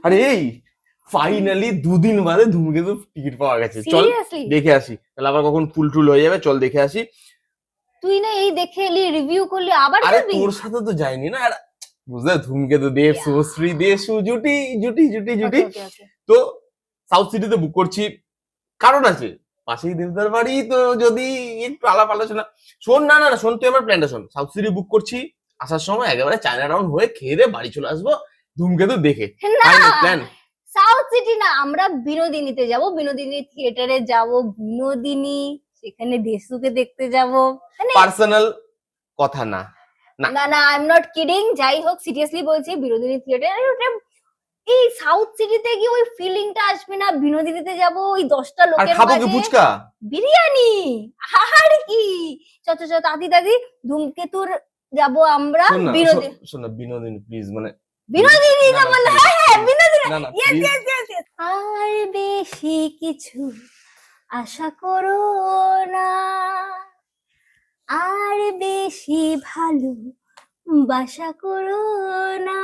আরে এই ফাইনালি দুদিন বাদে ধূমকেতু টিকিট পাওয়া গেছে, চল সিরিয়াসলি দেখে আসি। তাহলে আবার কখন ফুল টুল হয়ে যাবে, চল দেখে আসি। তুই না এই দেখে এলি, রিভিউ করলি, আবার আরে যাবি? তোর সাথে তো যাইনি না, আর বুঝলে ধূমকেতু দেশু শ্রী দেশু জুটি জুটি জুটি জুটি। ওকে ওকে ওকে। তো সাউথ সিটিতে বুক করছি, কারণ আছে, পাশেই দেবদার বাড়ি, তো যদি একটু আলাপ আলোচনা। শোন, না না না, শোন তুই আমার প্ল্যানটা শোন। সাউথ সিটি বুক করছি, আসার সময় একেবারে চায়না টাউন হয়ে খেয়ে দিয়ে বাড়ি চলে আসবো ধূমকেতু দেখে। না ফাইনাল প্ল্যান। সাউথ সিটি না, আমরা বিনোদিনীতে যাব, বিনোদিনী থিয়েটারে যাব, বিনোদিনী, সেখানে দেশুকে দেখতে যাব, মানে পার্সোনাল কথা না, না না না আই এম নট কিডিং। যাই হোক সিরিয়াসলি বলছি, বিনোদিনী থিয়েটারে ওটা, এই সাউথ সিটিতে গিয়ে ওই ফিলিংটা আসবে না? বিনোদিনীতে যাব ওই 10টা আর লোকের খাবো কি মাঝে, ফুচকা? বিরিয়ানি, আর কি। চ চ চ দাদি দাদি, ধূমকেতুর যাব আমরা শোন না, বিনোদিনী, শোন না বিনোদিনী প্লিজ, মানে বিনোদিনী না না না বললে, please, হ্যাঁ হ্যাঁ please, বিনোদিনী, না না yes please. Yes yes yes. আর বেশি কিছু আশা করো না, আর বেশি ভালো বাসা করো না,